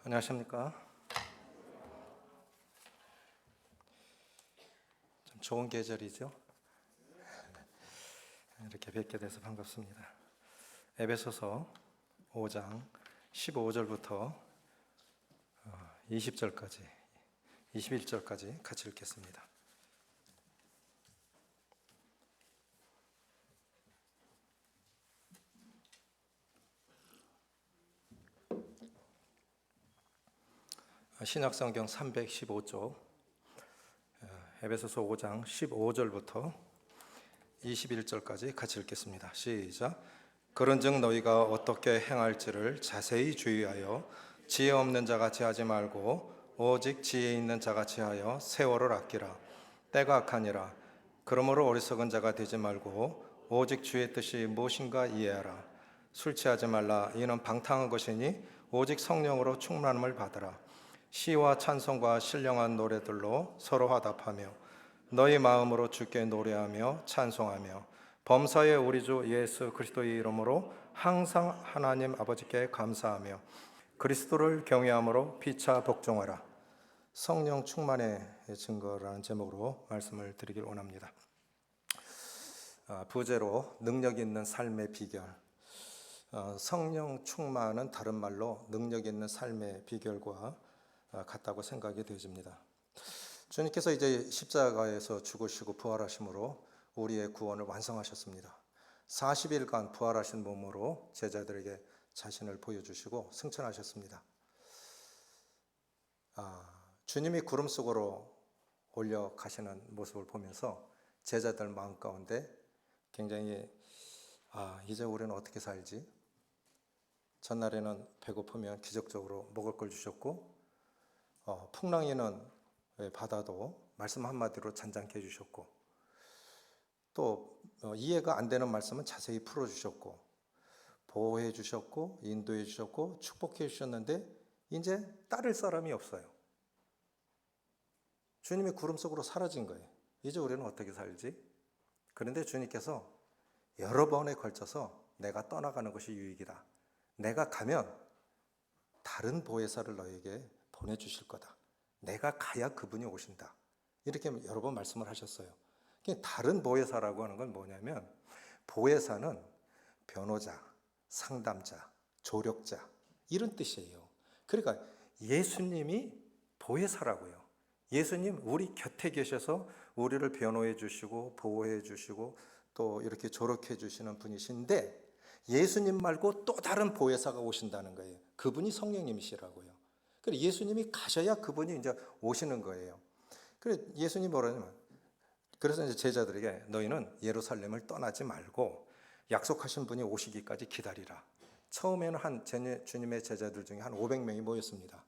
안녕하십니까? 참 좋은 계절이죠. 이렇게 뵙게 돼서 반갑습니다. 에베소서 5장 15절부터 20절까지, 21절까지 같이 읽겠습니다. 신약성경 315쪽, 에베소서 5장 15절부터 21절까지 같이 읽겠습니다. 시작. 그런즉 너희가 어떻게 행할지를 자세히 주의하여 지혜 없는 자같이 하지 말고 오직 지혜 있는 자같이 하여 세월을 아끼라. 때가 악하니라. 그러므로 어리석은 자가 되지 말고 오직 주의 뜻이 무엇인가 이해하라. 술 취하지 말라. 이는 방탕한 것이니 오직 성령으로 충만함을 받으라. 시와 찬송과 신령한 노래들로 서로 화답하며 너희 마음으로 주께 노래하며 찬송하며 범사의 우리 주 예수 그리스도의 이름으로 항상 하나님 아버지께 감사하며 그리스도를 경외함으로 피차 복종하라. 성령 충만의 증거라는 제목으로 말씀을 드리길 원합니다. 부제로 능력 있는 삶의 비결. 성령 충만은 다른 말로 능력 있는 삶의 비결과 같다고 생각이 되어집니다. 주님께서 이제 십자가에서 죽으시고 부활하심으로 우리의 구원을 완성하셨습니다. 40일간 부활하신 몸으로 제자들에게 자신을 보여주시고 승천하셨습니다. 주님이 구름 속으로 올려가시는 모습을 보면서 제자들 마음 가운데 굉장히 이제 우리는 어떻게 살지? 전날에는 배고프면 기적적으로 먹을 걸 주셨고 풍랑이는 바다도 말씀 한마디로 잔잔케 해주셨고 또 이해가 안 되는 말씀은 자세히 풀어주셨고 보호해 주셨고 인도해 주셨고 축복해 주셨는데 이제 따를 사람이 없어요. 주님이 구름 속으로 사라진 거예요. 이제 우리는 어떻게 살지? 그런데 주님께서 여러 번에 걸쳐서 내가 떠나가는 것이 유익이다. 내가 가면 다른 보혜사를 너에게 보내주실 거다. 내가 가야 그분이 오신다. 이렇게 여러 번 말씀을 하셨어요. 다른 보혜사라고 하는 건 뭐냐면 보혜사는 변호자, 상담자, 조력자 이런 뜻이에요. 그러니까 예수님이 보혜사라고요. 예수님 우리 곁에 계셔서 우리를 변호해 주시고 보호해 주시고 또 이렇게 조력해 주시는 분이신데 예수님 말고 또 다른 보혜사가 오신다는 거예요. 그분이 성령님이시라고요. 그래서 예수님이 가셔야 그분이 이제 오시는 거예요. 그래서 예수님이 뭐라냐면 그래서 이제 제자들에게 너희는 예루살렘을 떠나지 말고 약속하신 분이 오시기까지 기다리라. 처음에는 주님의 제자들 중에 한 500명이 모였습니다.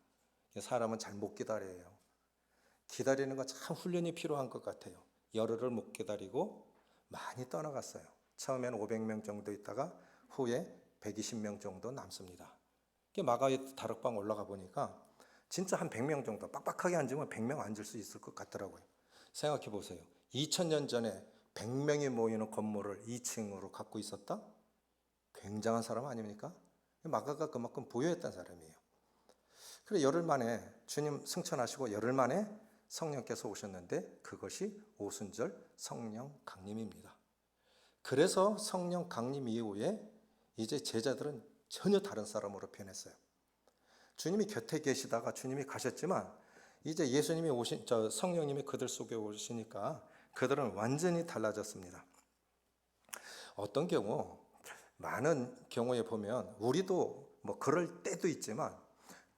사람은 잘 못 기다려요. 기다리는 거 참 훈련이 필요한 것 같아요. 열흘을 못 기다리고 많이 떠나갔어요. 처음에는 500명 정도 있다가 후에 120명 정도 남습니다. 마가의 다락방 올라가 보니까 진짜 한 100명 정도 빡빡하게 앉으면 100명 앉을 수 있을 것 같더라고요. 생각해 보세요. 2000년 전에 100명이 모이는 건물을 2층으로 갖고 있었다? 굉장한 사람 아닙니까? 마가가 그만큼 보유했던 사람이에요. 그래 열흘 만에 주님 승천하시고 열흘 만에 성령께서 오셨는데 그것이 오순절 성령 강림입니다. 그래서 성령 강림 이후에 이제 제자들은 전혀 다른 사람으로 변했어요. 주님이 곁에 계시다가 주님이 가셨지만 이제 예수님이 성령님이 그들 속에 오시니까 그들은 완전히 달라졌습니다. 어떤 경우 많은 경우에 보면 우리도 뭐 그럴 때도 있지만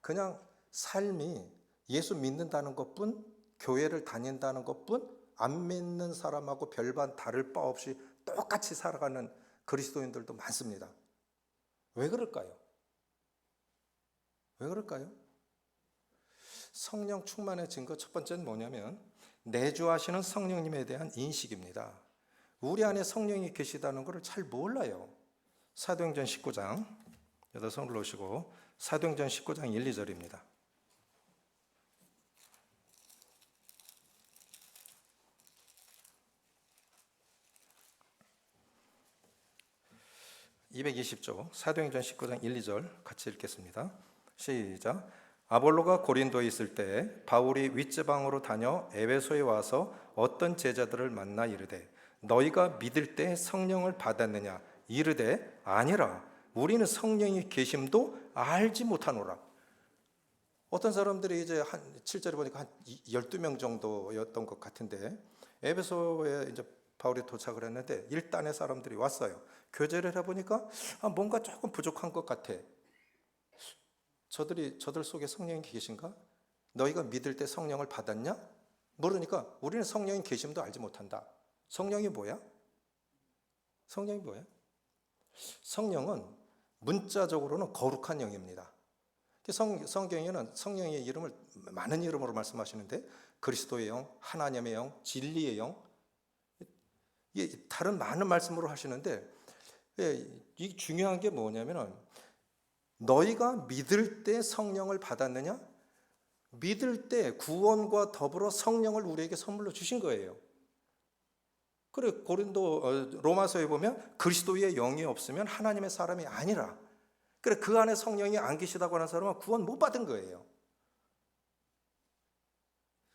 그냥 삶이 예수 믿는다는 것뿐 교회를 다닌다는 것뿐 안 믿는 사람하고 별반 다를 바 없이 똑같이 살아가는 그리스도인들도 많습니다. 왜 그럴까요? 왜 그럴까요? 성령 충만의 증거 첫 번째는 뭐냐면 내주하시는 성령님에 대한 인식입니다. 우리 안에 성령이 계시다는 것을 잘 몰라요. 사도행전 19장, 여기다 손을 놓으시고 사도행전 19장 1, 2절입니다. (220쪽) 사도행전 19장 1, 2절 같이 읽겠습니다. 시작. 아볼로가 고린도에 있을 때 바울이 윗지방으로 다녀 에베소에 와서 어떤 제자들을 만나 이르되 너희가 믿을 때 성령을 받았느냐 이르되 아니라 우리는 성령의 계심도 알지 못하노라. 어떤 사람들이 이제 한 7절에 보니까 한 12명 정도였던 것 같은데 에베소에 이제 바울이 도착을 했는데 일단의 사람들이 왔어요. 교제를 해보니까 뭔가 조금 부족한 것 같아. 저들 속에 성령이 계신가? 너희가 믿을 때 성령을 받았냐? 모르니까 우리는 성령의 계심도 알지 못한다. 성령이 뭐야? 성령이 뭐야? 성령은 문자적으로는 거룩한 영입니다. 성경에는 성령의 이름을 많은 이름으로 말씀하시는데 그리스도의 영, 하나님의 영, 진리의 영, 다른 많은 말씀으로 하시는데 이 중요한 게 뭐냐면은 너희가 믿을 때 성령을 받았느냐? 믿을 때 구원과 더불어 성령을 우리에게 선물로 주신 거예요. 그래 로마서에 보면 그리스도의 영이 없으면 하나님의 사람이 아니라. 그래 그 안에 성령이 안 계시다고 하는 사람은 구원 못 받은 거예요.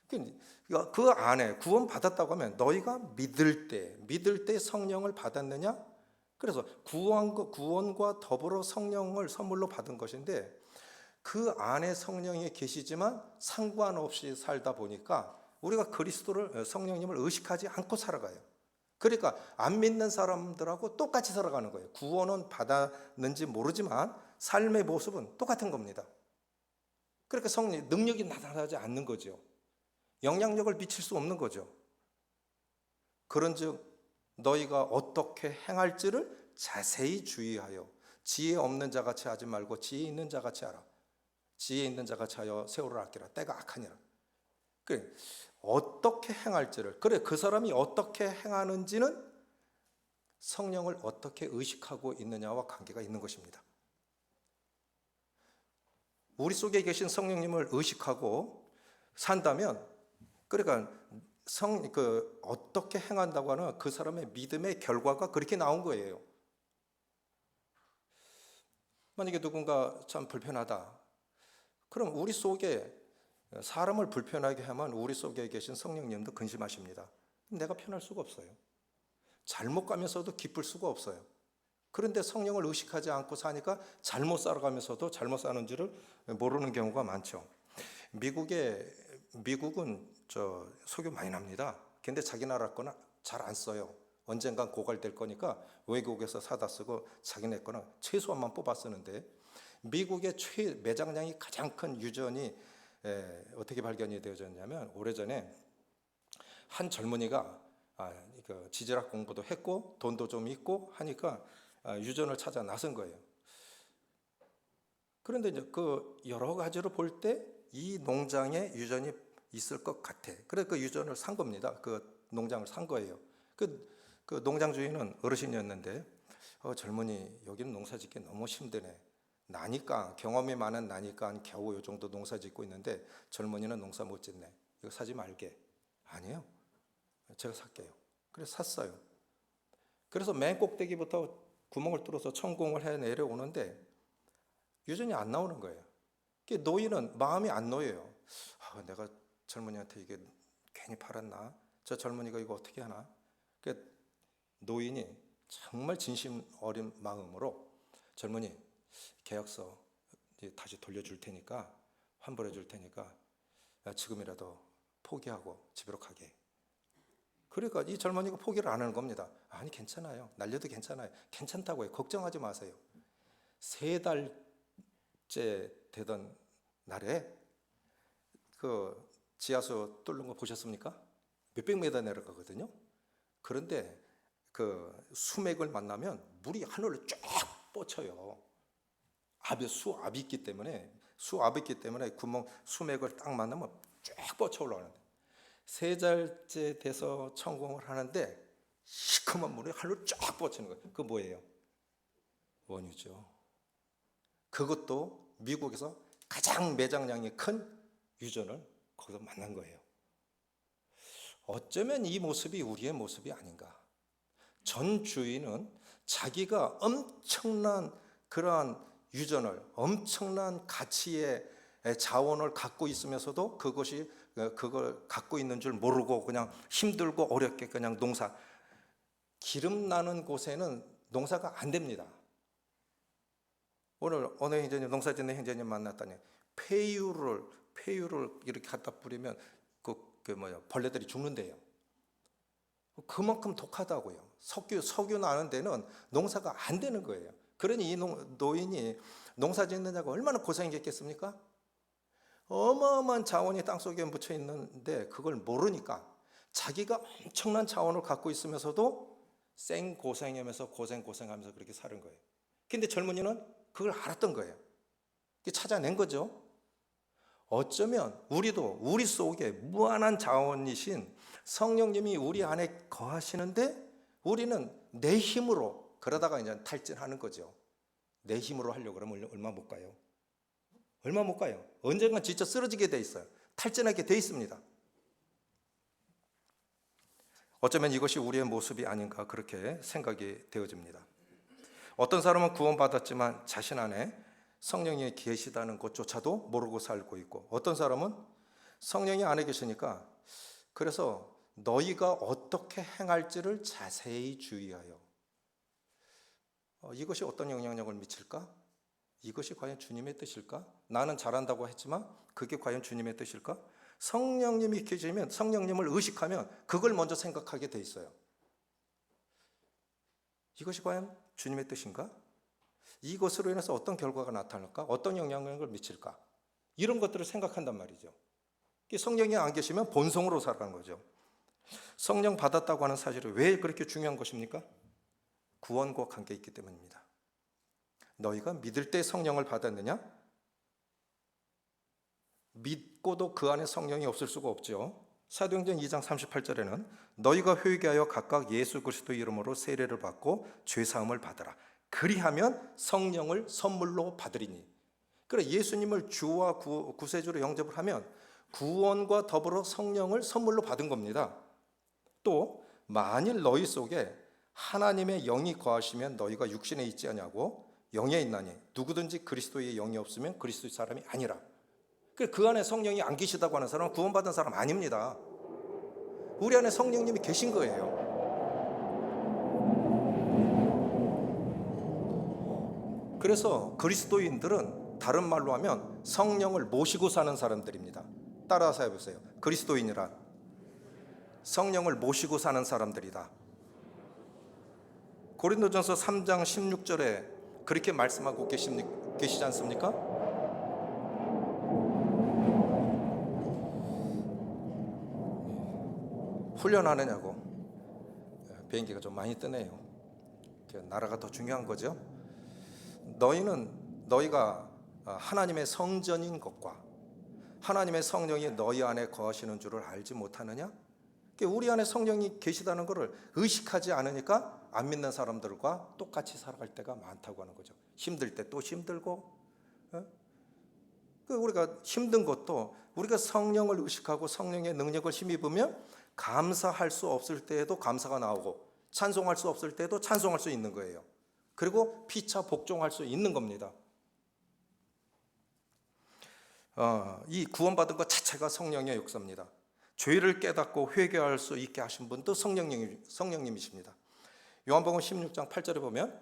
그 안에 구원 받았다고 하면 너희가 믿을 때 성령을 받았느냐? 그래서 구원과 더불어 성령을 선물로 받은 것인데 그 안에 성령이 계시지만 상관없이 살다 보니까 우리가 성령님을 의식하지 않고 살아가요. 그러니까 안 믿는 사람들하고 똑같이 살아가는 거예요. 구원은 받았는지 모르지만 삶의 모습은 똑같은 겁니다. 그러니까 성령 능력이 나타나지 않는 거죠. 영향력을 미칠 수 없는 거죠. 그런즉 너희가 어떻게 행할지를 자세히 주의하여 지혜 없는 자같이 하지 말고 지혜 있는 자같이 하라. 지혜 있는 자같이 하여 세월을 아끼라. 때가 악하니라. 그래 어떻게 행할지를 그 사람이 어떻게 행하는지는 성령을 어떻게 의식하고 있느냐와 관계가 있는 것입니다. 우리 속에 계신 성령님을 의식하고 산다면 그러니까 어떻게 행한다고 하는 그 사람의 믿음의 결과가 그렇게 나온 거예요. 만약에 누군가 참 불편하다. 그럼 우리 속에 사람을 불편하게 하면 우리 속에 계신 성령님도 근심하십니다. 내가 편할 수가 없어요. 잘못 가면서도 기쁠 수가 없어요. 그런데 성령을 의식하지 않고 사니까 잘못 살아가면서도 잘못 사는 줄을 모르는 경우가 많죠. 미국은 소교 많이 납니다. 근데 자기 나라 거는 잘 안 써요. 언젠간 고갈될 거니까 외국에서 사다 쓰고 자기네 거는 최소한만 뽑아 쓰는데 미국의 매장량이 가장 큰 유전이 어떻게 발견이 되어졌냐면 오래전에 한 젊은이가 지질학 공부도 했고 돈도 좀 있고 하니까 유전을 찾아 나선 거예요. 그런데 이제 그 여러 가지로 볼 때 이 농장에 유전이 있을 것 같아. 그래서 그 유전을 산 겁니다. 그 농장을 산 거예요. 그 농장 주인은 어르신이었는데 젊은이 여기는 농사 짓기 너무 힘드네. 나니까 경험이 많은 나니까 겨우 요 정도 농사 짓고 있는데 젊은이는 농사 못 짓네. 이거 사지 말게. 아니요. 제가 살게요. 그래서 샀어요. 그래서 맨 꼭대기부터 구멍을 뚫어서 천공을 해 내려오는데 유전이 안 나오는 거예요. 노인은 마음이 안 놓여요. 내가 젊은이한테 이게 괜히 팔았나? 저 젊은이가 이거 어떻게 하나? 노인이 정말 진심 어린 마음으로 젊은이 계약서 다시 돌려줄 테니까 환불해 줄 테니까 지금이라도 포기하고 집으로 가게. 그러니까 이 젊은이가 포기를 안 하는 겁니다. 아니 괜찮아요. 날려도 괜찮아요. 괜찮다고요. 걱정하지 마세요. 3달째 되던 날에 그 지하수 뚫는 거 보셨습니까? 몇백 미터 내려가거든요. 그런데 그 수맥을 만나면 물이 하늘로 쫙 뻗쳐요. 수압이 있기 때문에 구멍 수맥을 딱 만나면 쫙 뻗쳐 올라가는데 3달째 돼서 천공을 하는데 시커먼 물이 하늘로 쫙 뻗치는 거예요. 그거 뭐예요? 원유죠. 그것도 미국에서 가장 매장량이 큰 유전을 거기서 만난 거예요. 어쩌면 이 모습이 우리의 모습이 아닌가. 전 주인은 자기가 엄청난 그러한 유전을 엄청난 가치의 자원을 갖고 있으면서도 그걸 갖고 있는 줄 모르고 그냥 힘들고 어렵게 그냥 기름 나는 곳에는 농사가 안 됩니다. 오늘 어느 형제님, 농사 짓는 형제님 만났더니 폐유를 이렇게 갖다 뿌리면 벌레들이 죽는데요. 그만큼 독하다고요. 석유 나는 데는 농사가 안 되는 거예요. 그러니 이 노인이 농사 짓느냐고 얼마나 고생했겠습니까? 어마어마한 자원이 땅속에 묻혀 있는데 그걸 모르니까 자기가 엄청난 자원을 갖고 있으면서도 고생하면서 그렇게 사는 거예요. 근데 젊은이는 그걸 알았던 거예요. 찾아낸 거죠. 어쩌면 우리도 우리 속에 무한한 자원이신 성령님이 우리 안에 거하시는데 우리는 내 힘으로 그러다가 이제 탈진하는 거죠. 내 힘으로 하려고 그러면 얼마 못 가요. 얼마 못 가요. 언젠간 진짜 쓰러지게 돼 있어요. 탈진하게 돼 있습니다. 어쩌면 이것이 우리의 모습이 아닌가 그렇게 생각이 되어집니다. 어떤 사람은 구원받았지만 자신 안에 성령이 계시다는 것조차도 모르고 살고 있고, 어떤 사람은 성령이 안에 계시니까 그래서 너희가 어떻게 행할지를 자세히 주의하여. 이것이 어떤 영향력을 미칠까? 이것이 과연 주님의 뜻일까? 나는 잘한다고 했지만 그게 과연 주님의 뜻일까? 성령님이 계시면, 성령님을 의식하면 그걸 먼저 생각하게 돼 있어요. 이것이 과연 주님의 뜻인가? 이것으로 인해서 어떤 결과가 나타날까? 어떤 영향력을 미칠까? 이런 것들을 생각한단 말이죠. 성령이 안 계시면 본성으로 살아가는 거죠. 성령 받았다고 하는 사실이 왜 그렇게 중요한 것입니까? 구원과 관계 있기 때문입니다. 너희가 믿을 때 성령을 받았느냐? 믿고도 그 안에 성령이 없을 수가 없죠. 사도행전 2장 38절에는 너희가 회개하여 각각 예수 그리스도 이름으로 세례를 받고 죄사함을 받으라. 그리하면 성령을 선물로 받으리니. 그래, 예수님을 주와 구세주로 영접을 하면 구원과 더불어 성령을 선물로 받은 겁니다. 또 만일 너희 속에 하나님의 영이 거하시면 너희가 육신에 있지 아니하고 영에 있나니 누구든지 그리스도의 영이 없으면 그리스도의 사람이 아니라. 그 안에 성령이 안 계시다고 하는 사람은 구원받은 사람 아닙니다. 우리 안에 성령님이 계신 거예요. 그래서 그리스도인들은 다른 말로 하면 성령을 모시고 사는 사람들입니다. 따라서 해보세요. 그리스도인이란 성령을 모시고 사는 사람들이다. 고린도전서 3장 16절에 그렇게 말씀하고 계시지 않습니까? 훈련하느냐고. 비행기가 좀 많이 뜨네요. 나라가 더 중요한 거죠. 너희가 하나님의 성전인 것과 하나님의 성령이 너희 안에 거하시는 줄을 알지 못하느냐? 우리 안에 성령이 계시다는 것을 의식하지 않으니까 안 믿는 사람들과 똑같이 살아갈 때가 많다고 하는 거죠. 힘들 때 또 힘들고, 우리가 힘든 것도 우리가 성령을 의식하고 성령의 능력을 힘입으면 감사할 수 없을 때에도 감사가 나오고 찬송할 수 없을 때도 찬송할 수 있는 거예요. 그리고 피차 복종할 수 있는 겁니다. 이 구원받은 것 자체가 성령의 역사입니다. 죄를 깨닫고 회개할 수 있게 하신 분도 성령님이십니다. 요한복음 16장 8절에 보면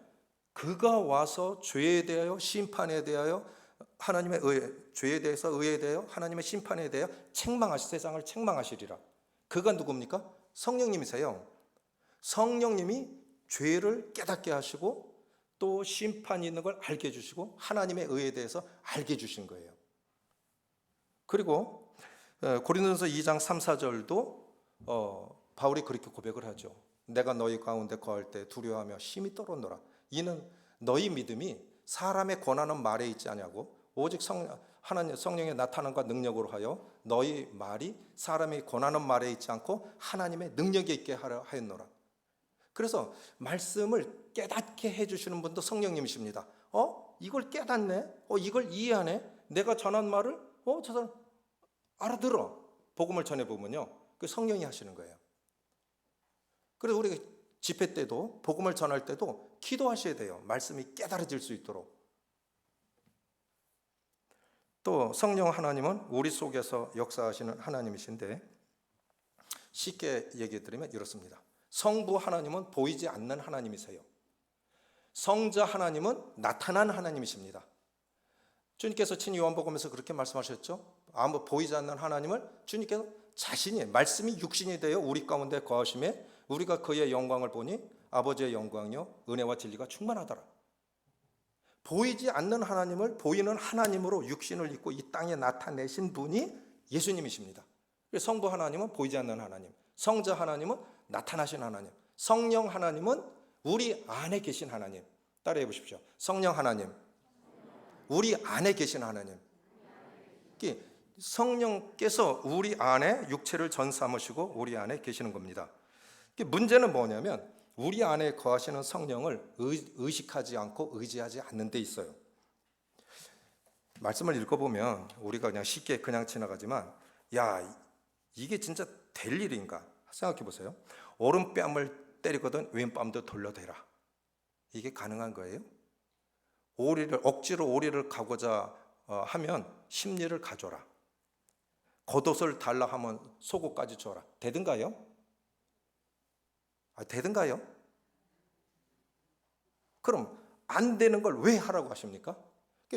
그가 와서 죄에 대하여 심판에 대하여 하나님의 죄에 대해서 의에 대하여 하나님의 심판에 대하여 세상을 책망하시리라. 그가 누굽니까? 성령님이세요. 성령님이 죄를 깨닫게 하시고 또 심판이 있는 걸 알게 해주시고 하나님의 의에 대해서 알게 해주신 거예요. 그리고 고린도전서 2장 3, 4절도 바울이 그렇게 고백을 하죠. 내가 너희 가운데 거할 때 두려워하며 심히 떨었노라. 이는 너희 믿음이 사람의 권하는 말에 있지 아니하고 오직 하나님 성령의 나타남과 능력으로 하여 너희 말이 사람의 권하는 말에 있지 않고 하나님의 능력에 있게 하였노라. 그래서 말씀을 깨닫게 해주시는 분도 성령님이십니다. 이걸 깨닫네? 이걸 이해하네? 내가 전한 말을 저 사람 알아들어. 복음을 전해보면요, 그 성령이 하시는 거예요. 그래서 우리가 집회 때도 복음을 전할 때도 기도하셔야 돼요. 말씀이 깨달아질 수 있도록. 또 성령 하나님은 우리 속에서 역사하시는 하나님이신데, 쉽게 얘기해 드리면 이렇습니다. 성부 하나님은 보이지 않는 하나님이세요. 성자 하나님은 나타난 하나님이십니다. 주님께서 친히 요한복음에서 그렇게 말씀하셨죠. 아무 보이지 않는 하나님을 주님께서 자신이, 말씀이 육신이 되어 우리 가운데 거하심에 우리가 그의 영광을 보니 아버지의 영광이요 은혜와 진리가 충만하더라. 보이지 않는 하나님을 보이는 하나님으로 육신을 입고 이 땅에 나타내신 분이 예수님이십니다. 성부 하나님은 보이지 않는 하나님, 성자 하나님은 나타나신 하나님, 성령 하나님은 우리 안에 계신 하나님. 따라해 보십시오. 성령 하나님, 우리 안에 계신 하나님. 성령께서 우리 안에 육체를 전삼으시고 우리 안에 계시는 겁니다. 문제는 뭐냐면 우리 안에 거하시는 성령을 의식하지 않고 의지하지 않는 데 있어요. 말씀을 읽어보면 우리가 그냥 쉽게 그냥 지나가지만, 야, 이게 진짜 될 일인가 생각해 보세요. 오른뺨을 때리거든 왼뺨도 돌려대라. 이게 가능한 거예요? 억지로 오리를 가고자 하면 심리를 가져라. 겉옷을 달라 하면 속옷까지 줘라. 되든가요? 되든가요? 그럼 안 되는 걸 왜 하라고 하십니까?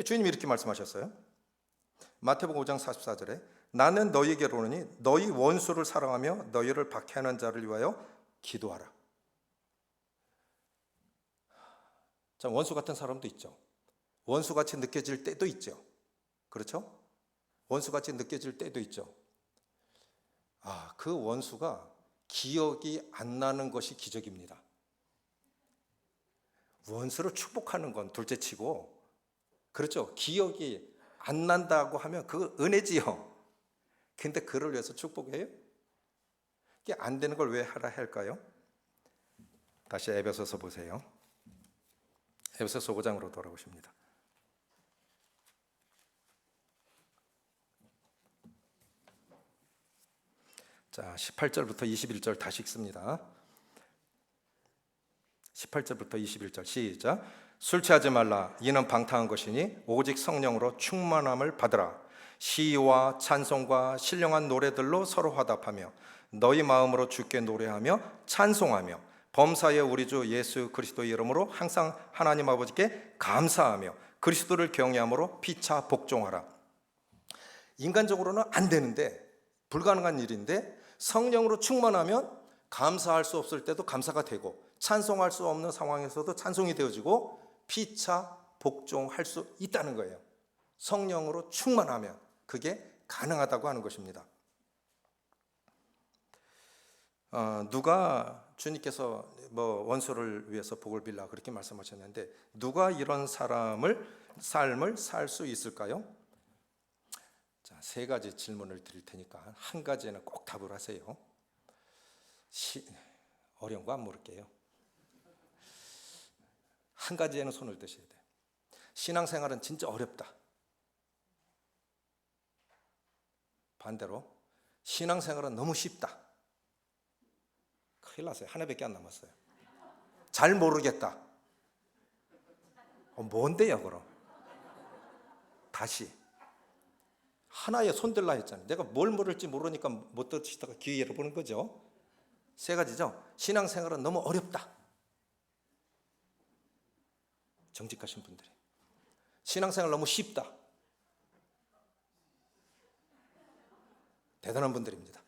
주님이 이렇게 말씀하셨어요. 마태복음 5장 44절에 나는 너희에게로 오노니 너희 원수를 사랑하며 너희를 박해하는 자를 위하여 기도하라. 자, 원수 같은 사람도 있죠. 원수같이 느껴질 때도 있죠. 그렇죠? 원수같이 느껴질 때도 있죠. 그 원수가 기억이 안 나는 것이 기적입니다. 원수를 축복하는 건 둘째치고, 그렇죠? 기억이 안 난다고 하면 그거 은혜지요. 근데 그를 위해서 축복해요? 이게 안 되는 걸 왜 하라 할까요? 다시 에베소서 보세요. 에베소서 5장으로 돌아오십니다. 자, 18절부터 21절 다시 읽습니다. 18절부터 21절 시작. 술 취하지 말라. 이는 방탕한 것이니 오직 성령으로 충만함을 받으라. 시와 찬송과 신령한 노래들로 서로 화답하며 너희 마음으로 주께 노래하며 찬송하며 범사의 우리 주 예수 그리스도의 이름으로 항상 하나님 아버지께 감사하며 그리스도를 경외함으로 피차 복종하라. 인간적으로는 안 되는데, 불가능한 일인데 성령으로 충만하면 감사할 수 없을 때도 감사가 되고 찬송할 수 없는 상황에서도 찬송이 되어지고 피차 복종할 수 있다는 거예요. 성령으로 충만하면 그게 가능하다고 하는 것입니다. 누가 주님께서 원수를 위해서 복을 빌라 그렇게 말씀하셨는데 누가 이런 삶을 살 수 있을까요? 자, 세 가지 질문을 드릴 테니까 한 가지에는 꼭 답을 하세요. 어려운 거 안 물을게요. 한 가지에는 손을 드셔야 돼요. 신앙생활은 진짜 어렵다. 반대로 신앙생활은 너무 쉽다. 큰일 났어요. 하나밖에 안 남았어요. 잘 모르겠다. 뭔데요 그럼? 다시 하나에 손들라 했잖아요. 내가 뭘 물을지 모르니까 못 드시다가 기회 잃어보는 거죠. 세 가지죠. 신앙생활은 너무 어렵다. 정직하신 분들이. 신앙생활 너무 쉽다. 대단한 분들입니다.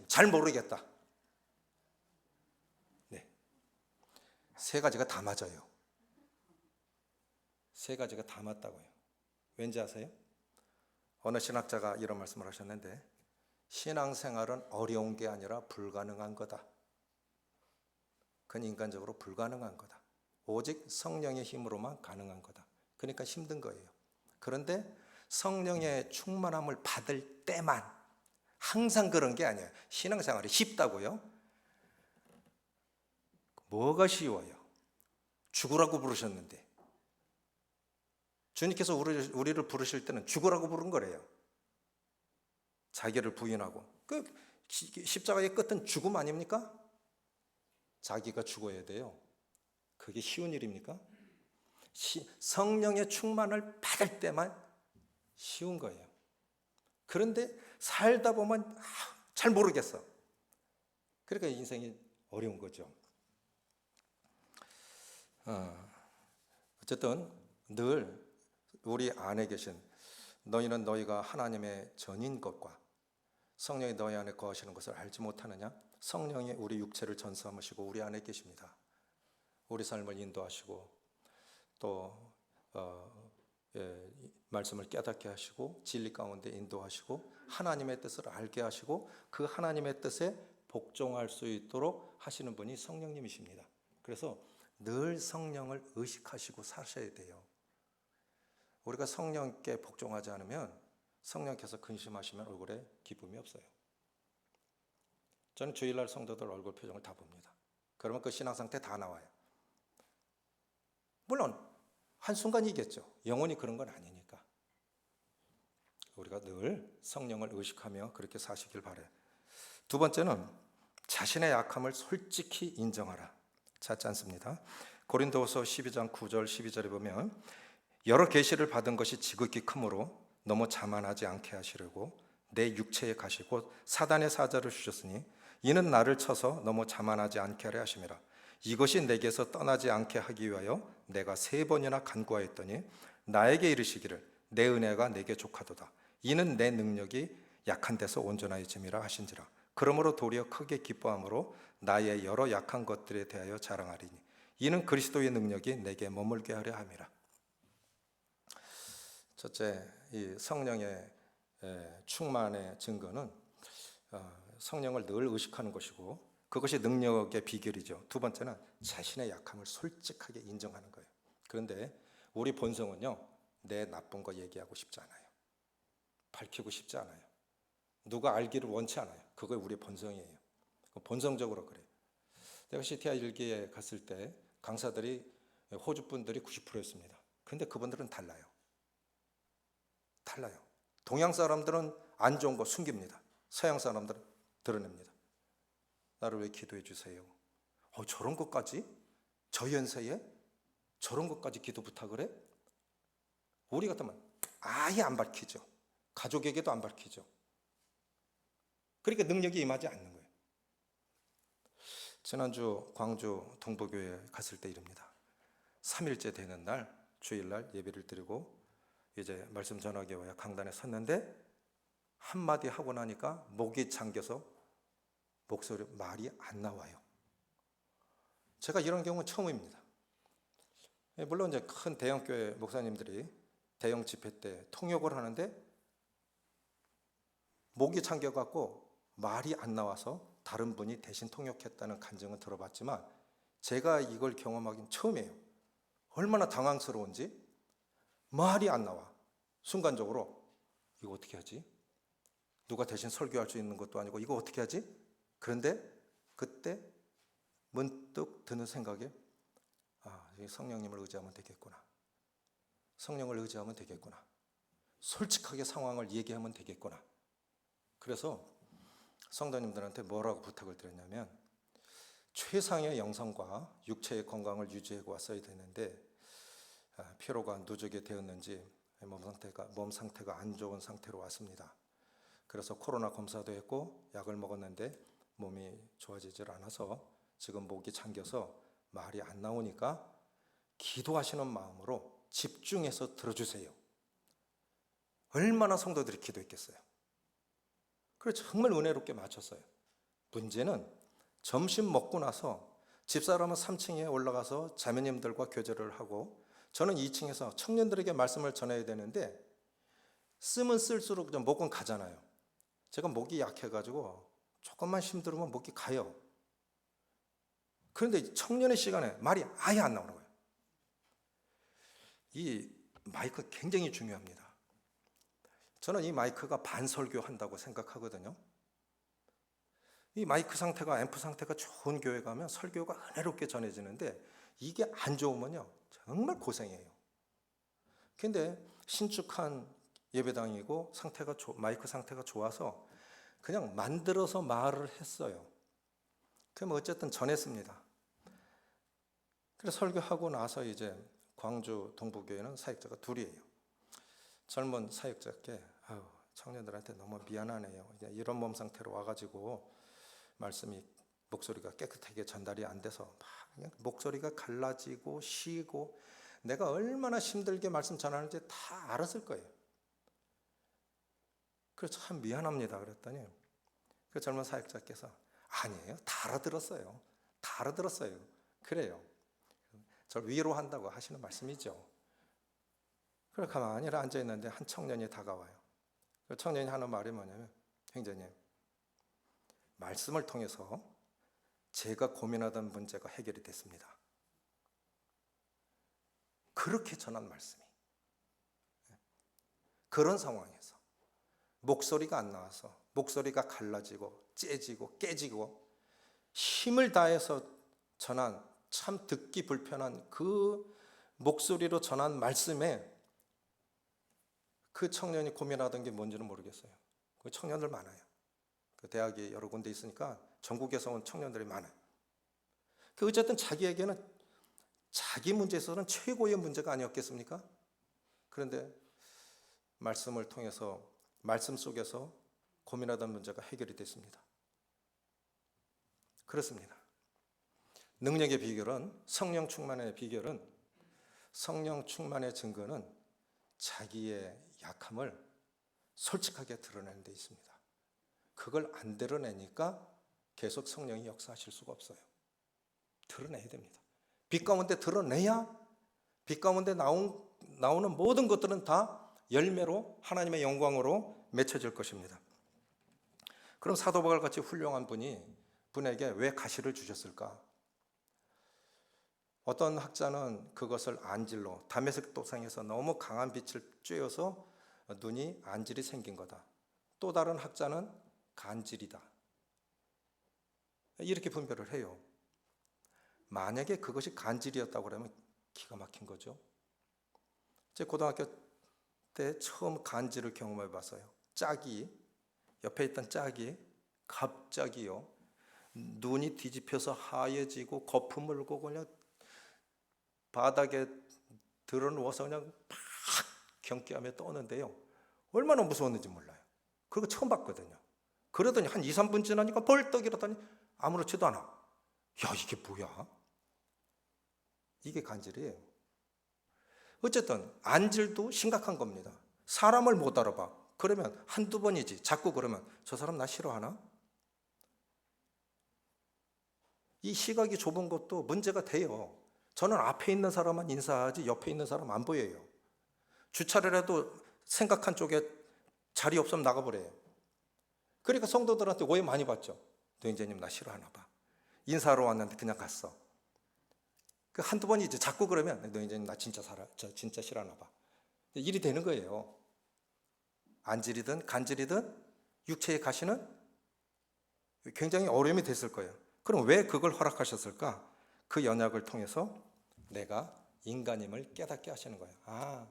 잘 모르겠다. 네. 세 가지가 다 맞아요. 세 가지가 다 맞다고요. 왠지 아세요? 어느 신학자가 이런 말씀을 하셨는데 신앙생활은 어려운 게 아니라 불가능한 거다. 그건 인간적으로 불가능한 거다. 오직 성령의 힘으로만 가능한 거다. 그러니까 힘든 거예요. 그런데 성령의 충만함을 받을 때만, 항상 그런 게 아니에요. 신앙생활이 쉽다고요? 뭐가 쉬워요? 죽으라고 부르셨는데 주님께서 우리를 부르실 때는 죽으라고 부른 거래요. 자기를 부인하고. 그 십자가의 끝은 죽음 아닙니까? 자기가 죽어야 돼요. 그게 쉬운 일입니까? 성령의 충만을 받을 때만 쉬운 거예요. 그런데 살다 보면 잘 모르겠어. 그러니까 인생이 어려운 거죠. 어쨌든 늘 우리 안에 계신 너희는 너희가 하나님의 전인 것과 성령이 너희 안에 거하시는 것을 알지 못하느냐? 성령이 우리 육체를 전수하시고 우리 안에 계십니다. 우리 삶을 인도하시고 또 말씀을 깨닫게 하시고 진리 가운데 인도하시고 하나님의 뜻을 알게 하시고 그 하나님의 뜻에 복종할 수 있도록 하시는 분이 성령님이십니다. 그래서 늘 성령을 의식하시고 사셔야 돼요. 우리가 성령께 복종하지 않으면 성령께서 근심하시면 얼굴에 기쁨이 없어요. 저는 주일날 성도들 얼굴 표정을 다 봅니다. 그러면 그 신앙 상태 다 나와요. 물론 한순간이겠죠. 영원히 그런 건 아니니까. 우리가 늘 성령을 의식하며 그렇게 사시길 바라요. 두 번째는 자신의 약함을 솔직히 인정하라. 찾지 않습니다. 고린도후서 12장 9절 12절에 보면 여러 계시를 받은 것이 지극히 크므로 너무 자만하지 않게 하시려고 내 육체에 가시고 사단의 사자를 주셨으니 이는 나를 쳐서 너무 자만하지 않게 하려 하심이라. 이것이 내게서 떠나지 않게 하기 위하여 내가 3번이나 간구하였더니 나에게 이르시기를 내 은혜가 내게 족하도다. 이는 내 능력이 약한 데서 온전하여짐이라 하신지라. 그러므로 도리어 크게 기뻐함으로 나의 여러 약한 것들에 대하여 자랑하리니 이는 그리스도의 능력이 내게 머물게 하려 함이라. 첫째, 이 성령의 충만의 증거는 성령을 늘 의식하는 것이고 그것이 능력의 비결이죠. 두 번째는 자신의 약함을 솔직하게 인정하는 거예요. 그런데 우리 본성은요, 내 나쁜 거 얘기하고 싶지 않아요. 밝히고 싶지 않아요. 누가 알기를 원치 않아요. 그게 우리 본성이에요. 본성적으로 그래요. 내가 CTI 일기에 갔을 때 강사들이 호주 분들이 90%였습니다. 그런데 그분들은 달라요. 동양 사람들은 안 좋은 거 숨깁니다. 서양 사람들은 드러냅니다. 나를 왜 기도해 주세요? 저런 것까지? 저 연세에? 저런 것까지 기도 부탁을 해? 우리 같으면 아예 안 밝히죠. 가족에게도 안 밝히죠. 그러니까 능력이 임하지 않는 거예요. 지난주 광주 동부교회 갔을 때 이릅니다. 3일째 되는 날 주일날 예배를 드리고 이제 말씀 전하기 위해 강단에 섰는데 한마디 하고 나니까 목이 잠겨서 말이 안 나와요. 제가 이런 경우는 처음입니다. 물론 이제 큰 대형 교회 목사님들이 대형 집회 때 통역을 하는데 목이 잠겨갖고 말이 안 나와서 다른 분이 대신 통역했다는 간증은 들어봤지만 제가 이걸 경험하긴 처음이에요. 얼마나 당황스러운지 말이 안 나와. 순간적으로 이거 어떻게 하지? 누가 대신 설교할 수 있는 것도 아니고 이거 어떻게 하지? 그런데 그때 문득 드는 생각에 성령님을 의지하면 되겠구나. 성령을 의지하면 되겠구나. 솔직하게 상황을 얘기하면 되겠구나. 그래서 성도님들한테 뭐라고 부탁을 드렸냐면 최상의 영성과 육체의 건강을 유지하고 왔어야 되는데 피로가 누적이 되었는지 몸 상태가 안 좋은 상태로 왔습니다. 그래서 코로나 검사도 했고 약을 먹었는데 몸이 좋아지질 않아서 지금 목이 잠겨서 말이 안 나오니까 기도하시는 마음으로 집중해서 들어주세요. 얼마나 성도들이 기도했겠어요. 그래서 정말 은혜롭게 마쳤어요. 문제는 점심 먹고 나서 집사람은 3층에 올라가서 자매님들과 교제를 하고 저는 2층에서 청년들에게 말씀을 전해야 되는데 쓰면 쓸수록 목은 가잖아요. 제가 목이 약해가지고 조금만 힘들으면 목이 가요. 그런데 청년의 시간에 말이 아예 안 나오는 거예요. 이 마이크 굉장히 중요합니다. 저는 이 마이크가 반설교한다고 생각하거든요. 이 마이크 상태가 앰프 상태가 좋은 교회 가면 설교가 은혜롭게 전해지는데 이게 안 좋으면요 정말 고생해요. 근데 신축한 예배당이고 마이크 상태가 좋아서 그냥 만들어서 말을 했어요. 그럼 어쨌든 전했습니다. 그래서 설교하고 나서 이제 광주 동부교회는 사역자가 둘이에요. 젊은 사역자께 청년들한테 너무 미안하네요. 이런 몸 상태로 와가지고 말씀이 목소리가 깨끗하게 전달이 안 돼서 막 그냥 목소리가 갈라지고 쉬고 내가 얼마나 힘들게 말씀 전하는지 다 알았을 거예요. 그래서 참 미안합니다 그랬더니 그 젊은 사역자께서 아니에요, 다 알아들었어요. 다 알아들었어요. 그래요. 저를 위로한다고 하시는 말씀이죠. 그렇게 가만히 앉아있는데 한 청년이 다가와요. 그 청년이 하는 말이 뭐냐면, 형제님, 말씀을 통해서 제가 고민하던 문제가 해결이 됐습니다. 그렇게 전한 말씀이. 그런 상황에서 목소리가 안 나와서 목소리가 갈라지고 째지고 깨지고 힘을 다해서 전한 참 듣기 불편한 그 목소리로 전한 말씀에 그 청년이 고민하던 게 뭔지는 모르겠어요. 그 청년들 많아요. 그 대학이 여러 군데 있으니까 전국에서 온 청년들이 많아요. 그 어쨌든 자기에게는 자기 문제에서는 최고의 문제가 아니었겠습니까? 그런데 말씀을 통해서 말씀 속에서 고민하던 문제가 해결이 됐습니다. 그렇습니다. 능력의 비결은, 성령 충만의 비결은, 성령 충만의 증거는 자기의 약함을 솔직하게 드러내는 데 있습니다. 그걸 안 드러내니까 계속 성령이 역사하실 수가 없어요. 드러내야 됩니다. 빛 가운데 드러내야 빛 가운데 나오는 모든 것들은 다 열매로 하나님의 영광으로 맺혀질 것입니다. 그럼 사도 바울 같이 훌륭한 분에게 왜 가시를 주셨을까? 어떤 학자는 그것을 안질로, 다메섹 도상에서 너무 강한 빛을 쬐어서 눈이 안질이 생긴 거다. 또 다른 학자는 간질이다. 이렇게 분별을 해요. 만약에 그것이 간질이었다고 그러면 기가 막힌 거죠. 제 고등학교 때 처음 간질을 경험해 봤어요. 짝이, 옆에 있던 짝이 갑자기요, 눈이 뒤집혀서 하얘지고 거품 물고 그냥 바닥에 드러누워서 그냥 팍 경기하며 떠는데요. 얼마나 무서웠는지 몰라요. 그거 처음 봤거든요. 그러더니 한 2, 3분 지나니까 벌떡 일어나더니 아무렇지도 않아. 야, 이게 뭐야? 이게 간질이에요. 어쨌든 안질도 심각한 겁니다. 사람을 못 알아봐. 그러면 한두 번이지. 자꾸 그러면 저 사람 나 싫어하나? 이 시각이 좁은 것도 문제가 돼요. 저는 앞에 있는 사람만 인사하지 옆에 있는 사람 안 보여요. 주차를 해도 생각한 쪽에 자리 없으면 나가버려요. 그러니까 성도들한테 오해 많이 받죠. 노인재님 나 싫어하나 봐. 인사하러 왔는데 그냥 갔어. 그 한두 번이지. 자꾸 그러면 노인재님 나 진짜 싫어하나 봐. 일이 되는 거예요. 안질이든 간질이든 육체의 가시는 굉장히 어려움이 됐을 거예요. 그럼 왜 그걸 허락하셨을까? 그 연약을 통해서 내가 인간임을 깨닫게 하시는 거예요.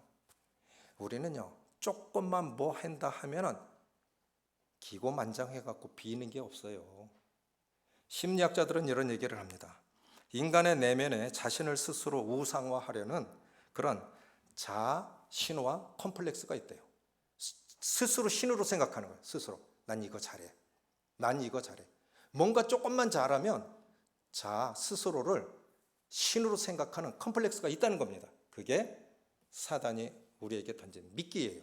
우리는요, 조금만 뭐 한다 하면은 기고만장해갖고 비는 게 없어요. 심리학자들은 이런 얘기를 합니다. 인간의 내면에 자신을 스스로 우상화하려는 그런 자아, 신화, 컴플렉스가 있대요. 스스로 신으로 생각하는 거예요. 스스로. 난 이거 잘해. 난 이거 잘해. 뭔가 조금만 잘하면 자아, 스스로를 신으로 생각하는 컴플렉스가 있다는 겁니다. 그게 사단이 우리에게 던진 미끼예요.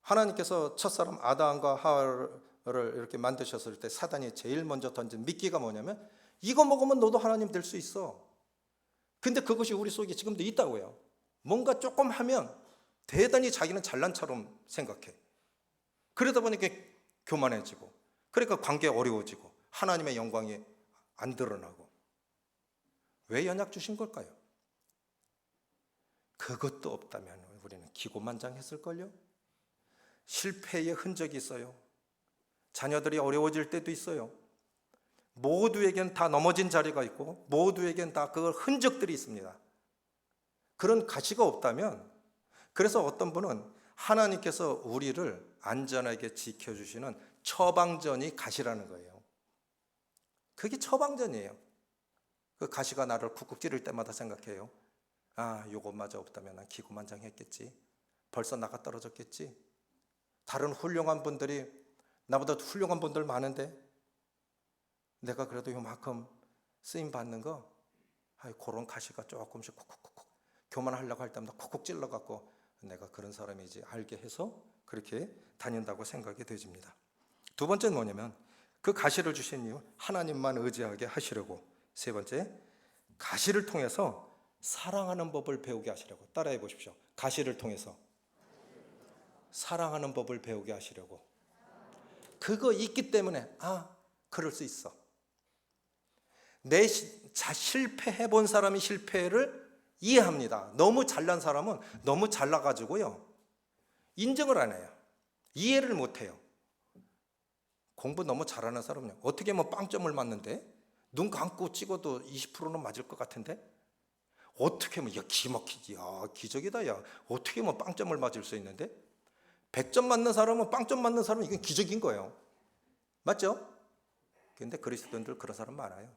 하나님께서 첫사람 아담과 하와를 이렇게 만드셨을 때 사단이 제일 먼저 던진 미끼가 뭐냐면 이거 먹으면 너도 하나님 될 수 있어. 근데 그것이 우리 속에 지금도 있다고요. 뭔가 조금 하면 대단히 자기는 잘난 처럼 생각해. 그러다 보니까 교만해지고, 그러니까 관계 어려워지고 하나님의 영광이 안 드러나고. 왜 연약 주신 걸까요? 그것도 없다면 우리는 기고만장했을걸요? 실패의 흔적이 있어요. 자녀들이 어려워질 때도 있어요. 모두에겐 다 넘어진 자리가 있고 모두에겐 다 그 흔적들이 있습니다. 그런 가시가 없다면, 그래서 어떤 분은 하나님께서 우리를 안전하게 지켜주시는 처방전이 가시라는 거예요. 그게 처방전이에요. 그 가시가 나를 쿡쿡 찌를 때마다 생각해요. 요것마저 없다면 난 기고만장했겠지. 벌써 나가 떨어졌겠지. 다른 훌륭한 분들이, 나보다 훌륭한 분들 많은데 내가 그래도 요만큼 쓰임 받는 거, 그런 가시가 조금씩 콕콕콕 교만하려고 할 때마다 콕콕 찔러갖고 내가 그런 사람이지 알게 해서 그렇게 다닌다고 생각이 되집니다. 두 번째는 뭐냐면 그 가시를 주신 이유, 하나님만 의지하게 하시려고. 세 번째, 가시를 통해서 사랑하는 법을 배우게 하시려고. 따라해 보십시오. 가시를 통해서 사랑하는 법을 배우게 하시려고. 그거 있기 때문에 그럴 수 있어. 실패해 본 사람이 실패를 이해합니다. 너무 잘난 사람은 너무 잘나가지고요, 인정을 안 해요. 이해를 못 해요. 공부 너무 잘하는 사람은요, 어떻게 빵점을 맞는데? 눈 감고 찍어도 20%는 맞을 것 같은데? 어떻게 기막히지? 기적이다. 어떻게 빵점을 맞을 수 있는데? 100점 맞는 사람은, 빵점 맞는 사람은 이건 기적인 거예요. 맞죠? 근데 그리스도인들 그런 사람 많아요.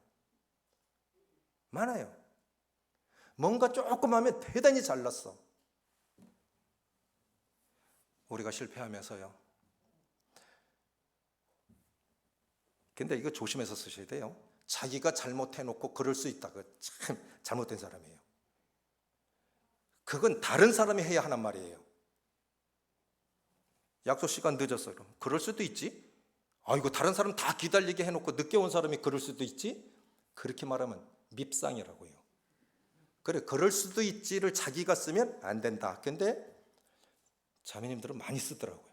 뭔가 조금 하면 대단히 잘났어. 우리가 실패하면서요. 근데 이거 조심해서 쓰셔야 돼요. 자기가 잘못해놓고 그럴 수 있다. 그 참 잘못된 사람이에요. 그건 다른 사람이 해야 하는 말이에요. 약속 시간 늦었어. 그럼 그럴 수도 있지. 이거 다른 사람 다 기다리게 해놓고 늦게 온 사람이 그럴 수도 있지. 그렇게 말하면 밉상이라고요. 그래, 그럴 수도 있지를 자기가 쓰면 안 된다. 근데 자매님들은 많이 쓰더라고요.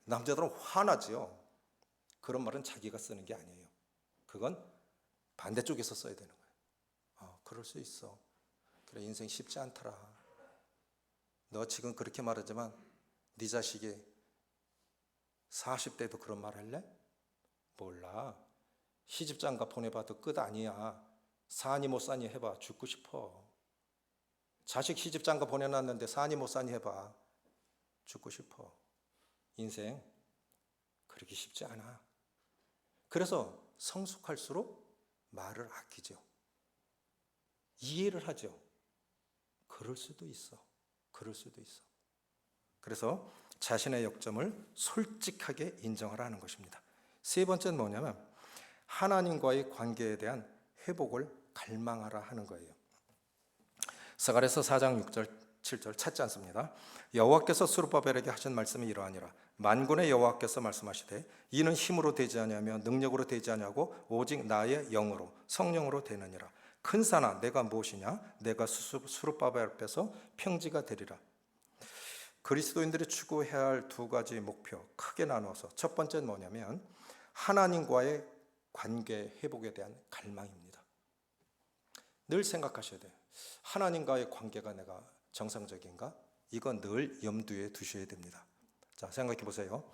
남자들은 화나지요. 그런 말은 자기가 쓰는 게 아니에요. 그건 반대쪽에서 써야 되는 거예요. 그럴 수 있어. 그래, 인생 쉽지 않더라. 너 지금 그렇게 말하지만 네 자식이 40대도 그런 말 할래? 몰라. 시집장가 보내봐도 끝 아니야. 사니 못 사니 해봐. 죽고 싶어. 자식 시집장가 보내놨는데 사니 못 사니 해봐. 죽고 싶어. 인생 그렇게 쉽지 않아. 그래서 성숙할수록 말을 아끼죠. 이해를 하죠. 그럴 수도 있어. 그래서 자신의 역점을 솔직하게 인정하라는 것입니다. 세 번째는 뭐냐면 하나님과의 관계에 대한 회복을 갈망하라 하는 거예요. 스가랴서 4장 6절 7절 찾지 않습니다. 여호와께서 스룹바벨에게 하신 말씀이 이러하니라. 만군의 여호와께서 말씀하시되 이는 힘으로 되지 아니하며 능력으로 되지 아니하고 오직 나의 영으로 성령으로 되느니라. 큰 산아 내가 무엇이냐? 내가 스룹바벨 앞에서 평지가 되리라. 그리스도인들이 추구해야 할 두 가지 목표 크게 나눠서, 첫 번째는 뭐냐면 하나님과의 관계 회복에 대한 갈망입니다. 늘 생각하셔야 돼요. 하나님과의 관계가 내가 정상적인가? 이건 늘 염두에 두셔야 됩니다. 자, 생각해 보세요.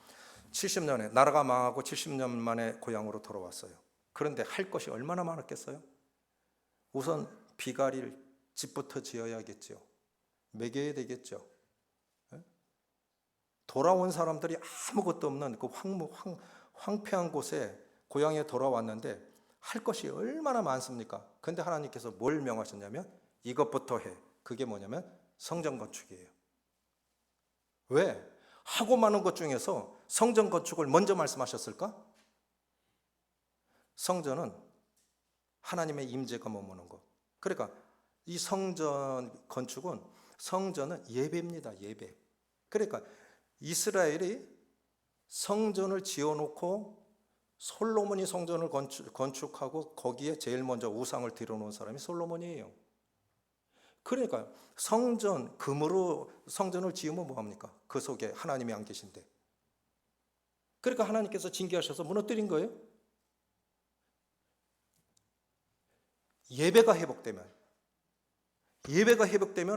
70년에 나라가 망하고 70년 만에 고향으로 돌아왔어요. 그런데 할 것이 얼마나 많았겠어요? 우선 비가릴 집부터 지어야겠죠. 먹여야 되겠죠. 돌아온 사람들이 아무것도 없는 그 황폐한 곳에 고향에 돌아왔는데 할 것이 얼마나 많습니까? 근데 하나님께서 뭘 명하셨냐면 이것부터 해. 그게 뭐냐면 성전 건축이에요. 왜? 하고 많은 것 중에서 성전 건축을 먼저 말씀하셨을까? 성전은 하나님의 임재가 머무는 것. 그러니까 이 성전 건축은, 성전은 예배입니다. 예배. 그러니까 이스라엘이 성전을 지어놓고 솔로몬이 성전을 건축하고 거기에 제일 먼저 우상을 들여놓은 사람이 솔로몬이에요. 그러니까 성전, 금으로 성전을 지으면 뭐합니까? 그 속에 하나님이 안 계신데. 그러니까 하나님께서 징계하셔서 무너뜨린 거예요. 예배가 회복되면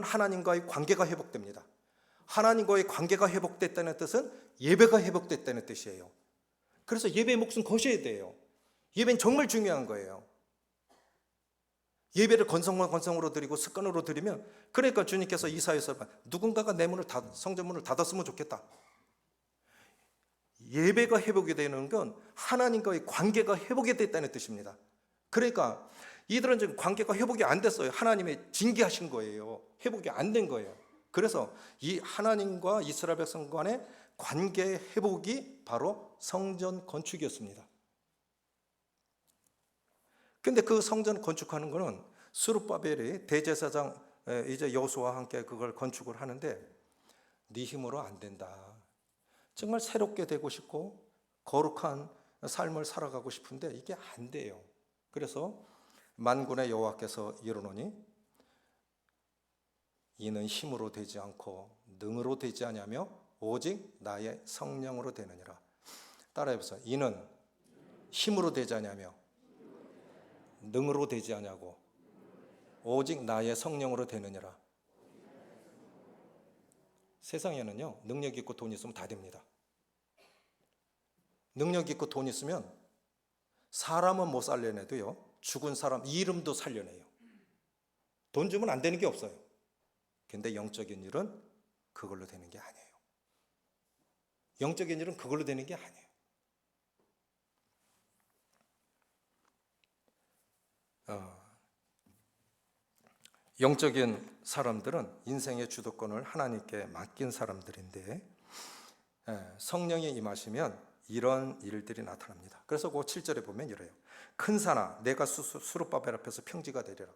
하나님과의 관계가 회복됩니다. 하나님과의 관계가 회복됐다는 뜻은 예배가 회복됐다는 뜻이에요. 그래서 예배의 몫은 거셔야 돼요. 예배는 정말 중요한 거예요. 예배를 건성으로 드리고 습관으로 드리면, 그러니까 주님께서 이사야서 누군가가 내 문을 성전문을 닫았으면 좋겠다. 예배가 회복이 되는 건 하나님과의 관계가 회복이 됐다는 뜻입니다. 그러니까 이들은 지금 관계가 회복이 안 됐어요. 하나님이 징계하신 거예요. 회복이 안 된 거예요. 그래서 이 하나님과 이스라엘 백성 간의 관계 회복이 바로 성전 건축이었습니다. 근데 그 성전 건축하는 거는 스룹바벨이 대제사장 이제 여호수아와 함께 그걸 건축을 하는데 네 힘으로 안 된다. 정말 새롭게 되고 싶고 거룩한 삶을 살아가고 싶은데 이게 안 돼요. 그래서 만군의 여호와께서 이르노니 이는 힘으로 되지 않고 능으로 되지 아니하며 오직 나의 성령으로 되느니라. 따라해보세요. 이는 힘으로 되지 아니하며 능으로 되지 아니하고 오직 나의 성령으로 되느니라. 세상에는요, 능력 있고 돈 있으면 다 됩니다. 능력 있고 돈 있으면 사람은 못 살려내도요, 죽은 사람 이름도 살려내요. 돈 주면 안 되는 게 없어요. 근데 영적인 일은 그걸로 되는 게 아니에요. 영적인 일은 그걸로 되는 게 아니에요. 영적인 사람들은 인생의 주도권을 하나님께 맡긴 사람들인데 성령이 임하시면 이런 일들이 나타납니다. 그래서 그 7절에 보면 이래요. 큰 산아 내가 스룹바벨 앞에서 평지가 되리라.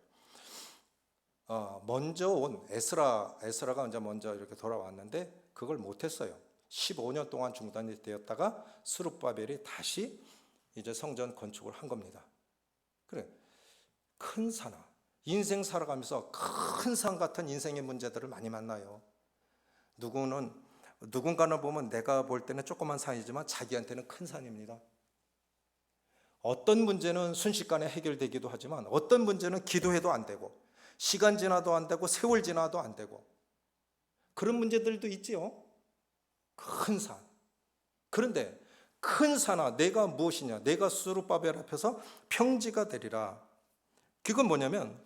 먼저 온 에스라가 이제 먼저 이렇게 돌아왔는데 그걸 못했어요. 15년 동안 중단이 되었다가 스룹바벨이 다시 이제 성전 건축을 한 겁니다. 그래, 큰 산아. 인생 살아가면서 큰 산 같은 인생의 문제들을 많이 만나요. 누군가는 보면 내가 볼 때는 조그만 산이지만 자기한테는 큰 산입니다. 어떤 문제는 순식간에 해결되기도 하지만 어떤 문제는 기도해도 안 되고 시간 지나도 안 되고 세월 지나도 안 되고 그런 문제들도 있지요. 큰 산. 그런데 큰 산아 내가 무엇이냐? 내가 스룹바벨 앞에서 평지가 되리라. 그건 뭐냐면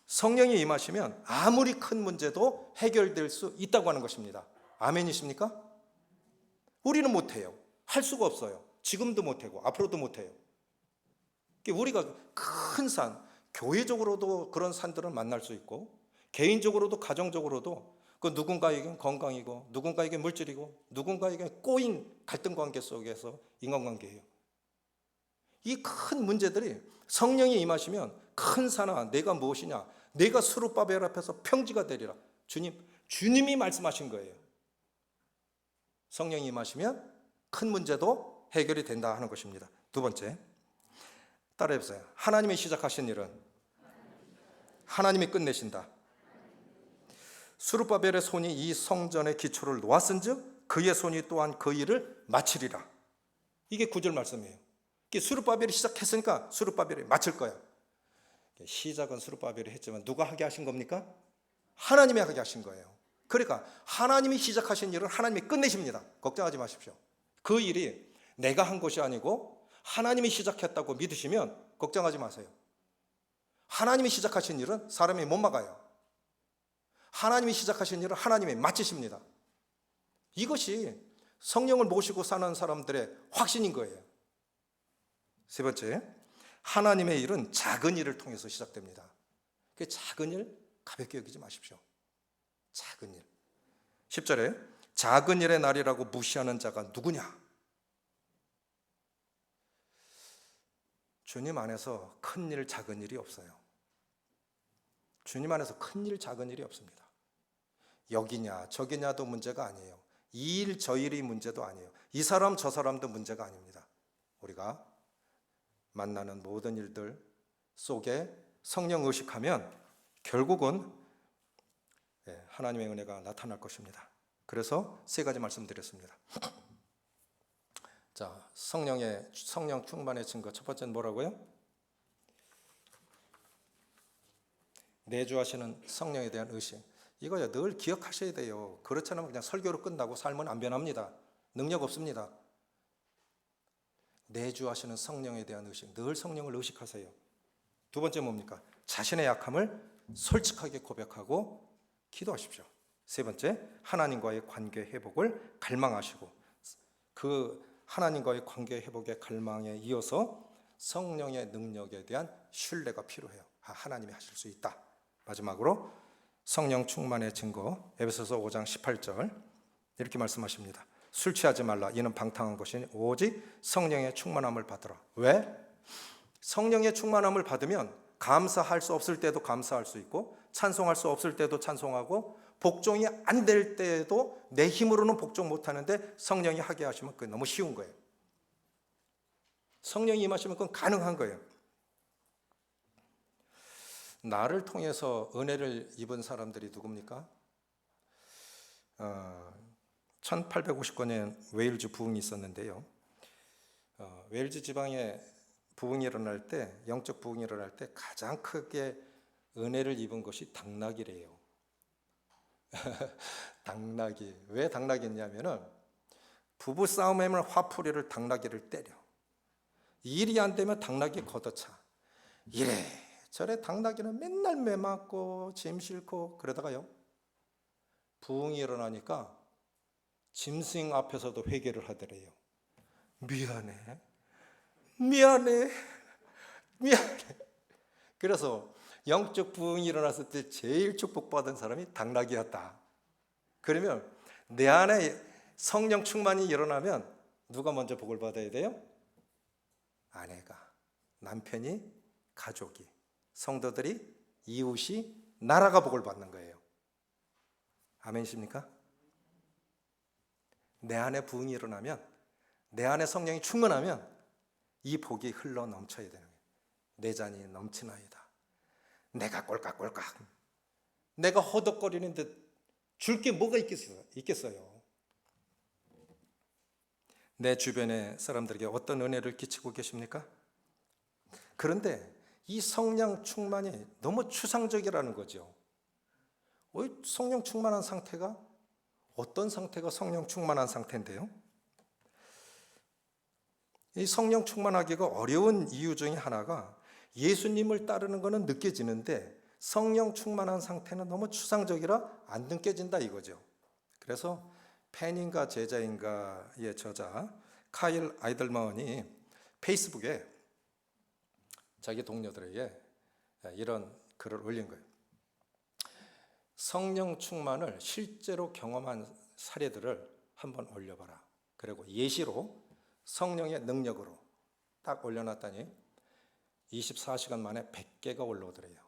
성령이 임하시면 아무리 큰 문제도 해결될 수 있다고 하는 것입니다. 아멘이십니까? 우리는 못해요. 할 수가 없어요. 지금도 못하고 앞으로도 못해요. 우리가 큰 산, 교회적으로도 그런 산들을 만날 수 있고 개인적으로도 가정적으로도 그 누군가에겐 건강이고 누군가에겐 물질이고 누군가에겐 꼬인 갈등 관계 속에서 인간관계예요. 이 큰 문제들이 성령이 임하시면 큰 산아 내가 무엇이냐? 내가 스룹바벨 앞에서 평지가 되리라. 주님이 말씀하신 거예요. 성령이 임하시면 큰 문제도 해결이 된다 하는 것입니다. 두 번째, 따라해보세요. 하나님이 시작하신 일은 하나님이 끝내신다. 스룹바벨의 손이 이 성전의 기초를 놓았은즉 그의 손이 또한 그 일을 마치리라. 이게 9절 말씀이에요. 스룹바벨이 시작했으니까 스룹바벨이 마칠 거야. 시작은 스룹바벨이 했지만 누가 하게 하신 겁니까? 하나님이 하게 하신 거예요. 그러니까 하나님이 시작하신 일은 하나님이 끝내십니다. 걱정하지 마십시오. 그 일이 내가 한 것이 아니고 하나님이 시작했다고 믿으시면 걱정하지 마세요. 하나님이 시작하신 일은 사람이 못 막아요. 하나님이 시작하신 일은 하나님이 마치십니다. 이것이 성령을 모시고 사는 사람들의 확신인 거예요. 세 번째, 하나님의 일은 작은 일을 통해서 시작됩니다. 그 작은 일 가볍게 여기지 마십시오. 작은 일. 10절에 작은 일의 날이라고 무시하는 자가 누구냐? 주님 안에서 큰 일, 작은 일이 없어요. 주님 안에서 큰 일, 작은 일이 없습니다. 여기냐 저기냐도 문제가 아니에요. 이 일, 저 일이 문제도 아니에요. 이 사람, 저 사람도 문제가 아닙니다. 우리가 만나는 모든 일들 속에 성령 의식하면 결국은 하나님의 은혜가 나타날 것입니다. 그래서 세 가지 말씀드렸습니다. 자, 성령 충만의 증거 첫 번째는 뭐라고요? 내주하시는 성령에 대한 의식. 이거 늘 기억하셔야 돼요. 그렇지 않으면 그냥 설교로 끝나고 삶은 안 변합니다. 능력 없습니다. 내주하시는 성령에 대한 의식. 늘 성령을 의식하세요. 두 번째 뭡니까? 자신의 약함을 솔직하게 고백하고 기도하십시오. 세 번째, 하나님과의 관계 회복을 갈망하시고 그 하나님과의 관계 회복의 갈망에 이어서 성령의 능력에 대한 신뢰가 필요해요. 하나님이 하실 수 있다. 마지막으로 성령 충만의 증거, 에베소서 5장 18절 이렇게 말씀하십니다. 술 취하지 말라. 이는 방탕한 것이니 오직 성령의 충만함을 받으라. 왜? 성령의 충만함을 받으면 감사할 수 없을 때도 감사할 수 있고, 찬송할 수 없을 때도 찬송하고, 복종이 안 될 때에도 내 힘으로는 복종 못하는데 성령이 하게 하시면 그게 너무 쉬운 거예요. 성령이 임하시면 그건 가능한 거예요. 나를 통해서 은혜를 입은 사람들이 누굽니까? 1859년 웨일즈 부흥이 있었는데요. 웨일즈 지방에 부흥이 일어날 때, 영적 부흥이 일어날 때 가장 크게 은혜를 입은 것이 당나귀래요. 당나귀. 왜 당나귀냐면은 부부 싸움에는 화풀이를 당나귀를 때려. 일이 안 되면 당나귀 걷어차. 이래 저래 당나귀는 맨날 매 맞고 짐 싣고 그러다가요, 부흥이 일어나니까 짐승 앞에서도 회개를 하더래요. 미안해. 그래서 영적 부흥이 일어났을 때 제일 축복받은 사람이 당나귀였다. 그러면 내 안에 성령 충만이 일어나면 누가 먼저 복을 받아야 돼요? 아내가, 남편이, 가족이, 성도들이, 이웃이, 나라가 복을 받는 거예요. 아멘이십니까? 내 안에 부흥이 일어나면, 내 안에 성령이 충만하면 이 복이 흘러 넘쳐야 되는 거예요. 내 잔이 넘치나이다. 내가 꼴깍꼴깍, 내가 허덕거리는데 줄 게 뭐가 있겠어요? 내 주변의 사람들에게 어떤 은혜를 끼치고 계십니까? 그런데 이 성령 충만이 너무 추상적이라는 거죠. 성령 충만한 상태가 어떤 상태가 성령 충만한 상태인데요? 이 성령 충만하기가 어려운 이유 중에 하나가 예수님을 따르는 것은 느껴지는데 성령 충만한 상태는 너무 추상적이라 안 느껴진다 이거죠. 그래서 팬인가 제자인가의 저자 카일 아이들먼이 페이스북에 자기 동료들에게 이런 글을 올린 거예요. 성령 충만을 실제로 경험한 사례들을 한번 올려봐라. 그리고 예시로 성령의 능력으로 딱 올려놨더니 24시간 만에 100개가 올라오더래요.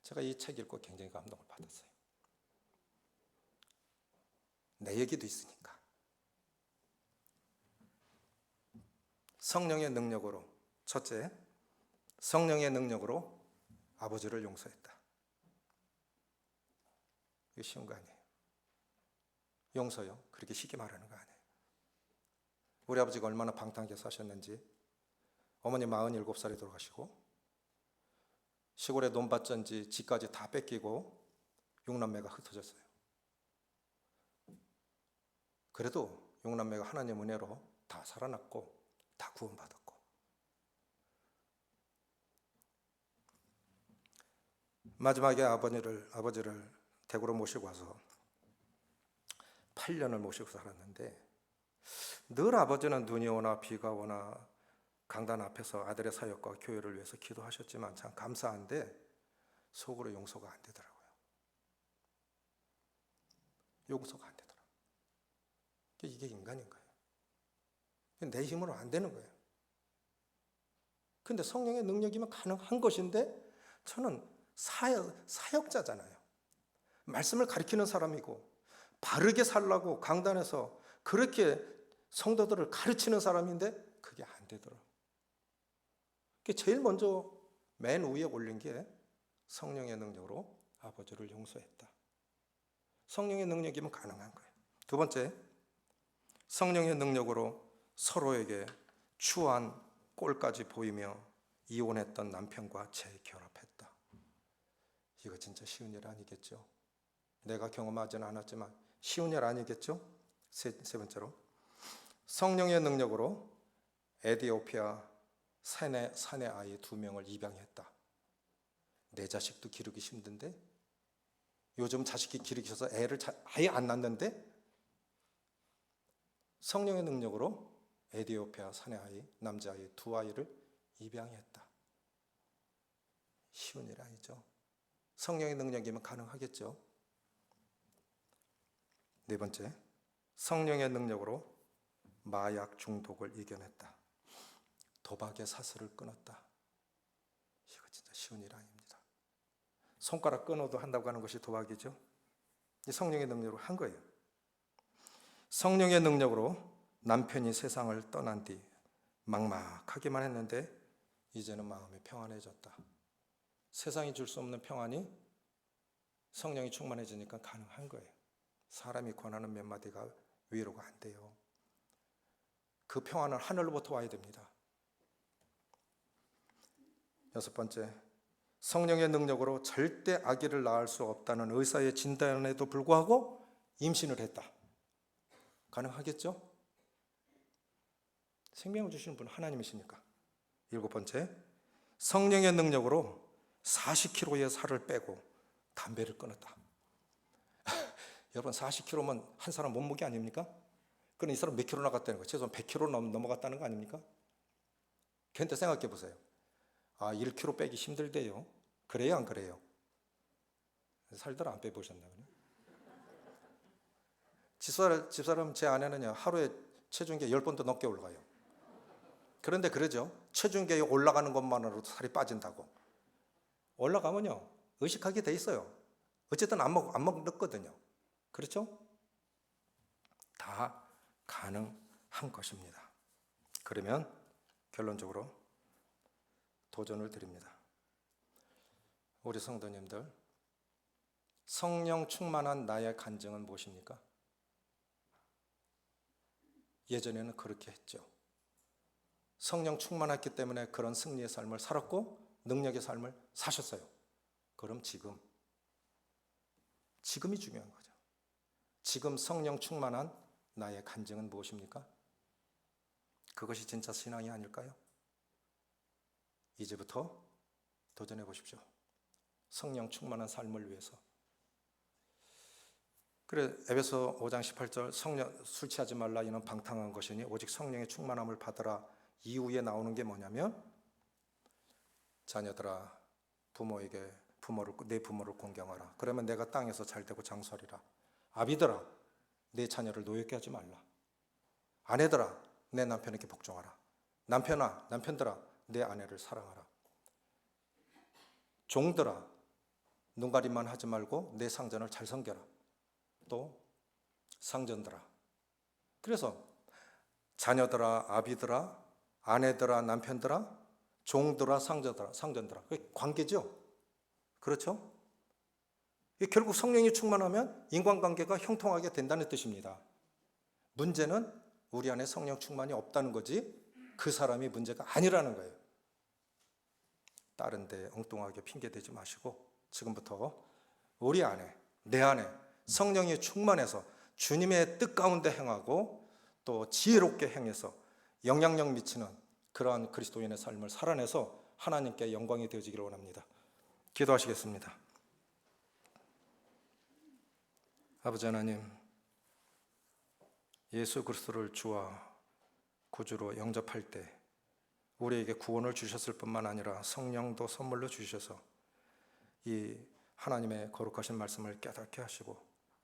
제가 이 책 읽고 굉장히 감동을 받았어요. 내 얘기도 있으니까. 성령의 능력으로, 첫째, 성령의 능력으로 아버지를 용서했다. 이게 쉬운 거 아니에요. 용서요? 그렇게 쉽게 말하는 거 아니에요. 우리 아버지가 얼마나 방탕하게 사셨는지, 어머니 47살에 돌아가시고 시골에 논밭전지 집까지 다 뺏기고 6남매가 흩어졌어요. 그래도 6남매가 하나님 은혜로 다 살아났고 다 구원받았고, 마지막에 아버지를 대구로 모시고 와서 8년을 모시고 살았는데, 늘 아버지는 눈이 오나 비가 오나 강단 앞에서 아들의 사역과 교회를 위해서 기도하셨지만 참 감사한데 속으로 용서가 안 되더라고요. 용서가 안 되더라고요. 이게 인간인 거예요. 내 힘으로 안 되는 거예요. 근데 성령의 능력이면 가능한 것인데, 저는 사역자잖아요. 말씀을 가르치는 사람이고 바르게 살라고 강단에서 그렇게 성도들을 가르치는 사람인데 그게 안 되더라고요. 제일 먼저 맨 위에 올린 게 성령의 능력으로 아버지를 용서했다. 성령의 능력이면 가능한 거예요. 두 번째, 성령의 능력으로 서로에게 추한 꼴까지 보이며 이혼했던 남편과 재결합했다. 이거 진짜 쉬운 일 아니겠죠? 내가 경험하지는 않았지만 쉬운 일 아니겠죠? 세 번째로, 성령의 능력으로 에티오피아 사내 아이 2명을 입양했다. 내 자식도 기르기 힘든데, 요즘 자식이 기르기 싫어서 애를 아예 안 낳는데 성령의 능력으로 에디오피아 사내아이, 남자아이 두 아이를 입양했다. 쉬운 일 아니죠. 성령의 능력이면 가능하겠죠. 네 번째, 성령의 능력으로 마약 중독을 이겨냈다. 도박의 사슬을 끊었다. 이거 진짜 쉬운 일 아닙니다. 손가락 끊어도 한다고 하는 것이 도박이죠. 이 성령의 능력으로 한 거예요. 성령의 능력으로 남편이 세상을 떠난 뒤 막막하기만 했는데 이제는 마음이 평안해졌다. 세상이 줄 수 없는 평안이 성령이 충만해지니까 가능한 거예요. 사람이 권하는 몇 마디가 위로가 안 돼요. 그 평안은 하늘로부터 와야 됩니다. 여섯 번째, 성령의 능력으로 절대 아기를 낳을 수 없다는 의사의 진단에도 불구하고 임신을 했다. 가능하겠죠? 생명을 주시는 분은 하나님이시니까. 일곱 번째, 성령의 능력으로 40kg의 살을 빼고 담배를 끊었다. 여러분 40kg면 한 사람 몸무게 아닙니까? 그럼 이 사람 몇 킬로 나갔다는 거예요? 최소한 100kg 넘어갔다는 거 아닙니까? 그런데 생각해 보세요. 1kg 빼기 힘들대요. 그래요, 안 그래요? 살들 안 빼보셨나요? 집사람 제 아내는요, 하루에 체중계 10번도 넘게 올라가요. 그런데 그러죠. 체중계에 올라가는 것만으로도 살이 빠진다고. 올라가면요, 의식하게 돼 있어요. 어쨌든 안 먹거든요. 그렇죠? 다 가능한 것입니다. 그러면 결론적으로 도전을 드립니다. 우리 성도님들, 성령 충만한 나의 간증은 무엇입니까? 예전에는 그렇게 했죠. 성령 충만했기 때문에 그런 승리의 삶을 살았고 능력의 삶을 사셨어요. 그럼 지금이 중요한 거죠. 지금 성령 충만한 나의 간증은 무엇입니까? 그것이 진짜 신앙이 아닐까요? 이제부터 도전해 보십시오. 성령 충만한 삶을 위해서. 그래, 에베소 5장 18절 성령 술 취하지 말라 이는 방탕한 것이니 오직 성령의 충만함을 받으라 이후에 나오는 게 뭐냐면 자녀들아 내 부모를 공경하라. 그러면 내가 땅에서 잘되고 장수하리라. 아비들아 내 자녀를 노엽게 하지 말라. 아내들아 내 남편에게 복종하라. 남편들아 내 아내를 사랑하라. 종들아 눈가림만 하지 말고 내 상전을 잘 섬겨라. 또 상전들아. 그래서 자녀들아 아비들아 아내들아 남편들아 종들아 상전들아. 그게 관계죠. 그렇죠? 결국 성령이 충만하면 인간관계가 형통하게 된다는 뜻입니다. 문제는 우리 안에 성령 충만이 없다는 거지 그 사람이 문제가 아니라는 거예요. 다른 데 엉뚱하게 핑계대지 마시고 지금부터 우리 안에 내 안에 성령이 충만해서 주님의 뜻 가운데 행하고 또 지혜롭게 행해서 영향력 미치는 그러한 그리스도인의 삶을 살아내서 하나님께 영광이 되어지기를 원합니다. 기도하시겠습니다. 아버지 하나님, 예수 그리스도를 주와 구주로 영접할 때 우리에게 구원을 주셨을 뿐만 아니라 성령도 선물로 주셔서 이 하나님의 거룩하신 말씀을 깨닫게 하시고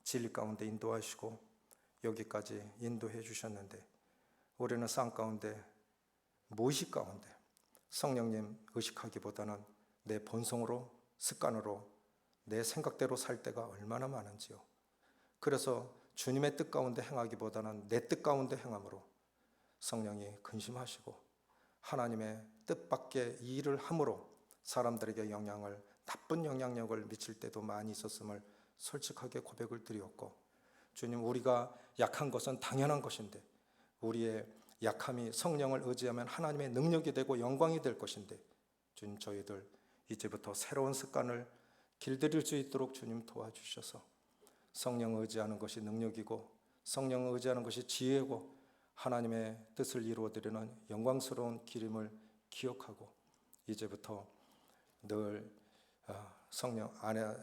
진리 가운데 인도하시고 여기까지 인도해 주셨는데 우리는 삶 가운데 무의식 가운데 성령님 의식하기보다는 내 본성으로 습관으로 내 생각대로 살 때가 얼마나 많은지요. 그래서 주님의 뜻 가운데 행하기보다는 내 뜻 가운데 행함으로 성령이 근심하시고 하나님의 뜻밖의 일을 함으로 사람들에게 나쁜 영향력을 미칠 때도 많이 있었음을 솔직하게 고백을 드렸고 주님 우리가 약한 것은 당연한 것인데 우리의 약함이 성령을 의지하면 하나님의 능력이 되고 영광이 될 것인데 주님 저희들 이제부터 새로운 습관을 길들일 수 있도록 주님 도와주셔서 성령을 의지하는 것이 능력이고 성령을 의지하는 것이 지혜고 하나님의 뜻을 이루어드리는 영광스러운 길임을 기억하고 이제부터 늘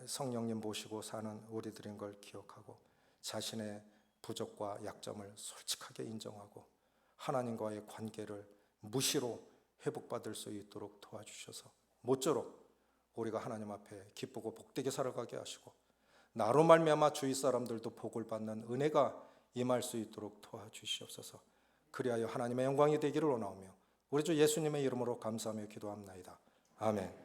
성령님 모시고 사는 우리들인 걸 기억하고 자신의 부족과 약점을 솔직하게 인정하고 하나님과의 관계를 무시로 회복받을 수 있도록 도와주셔서 모쪼록 우리가 하나님 앞에 기쁘고 복되게 살아가게 하시고 나로 말미암아 주위 사람들도 복을 받는 은혜가 임할 수 있도록 도와주시옵소서. 그리하여 하나님의 영광이 되기를 원하오며 우리 주 예수님의 이름으로 감사하며 기도합나이다. 아멘.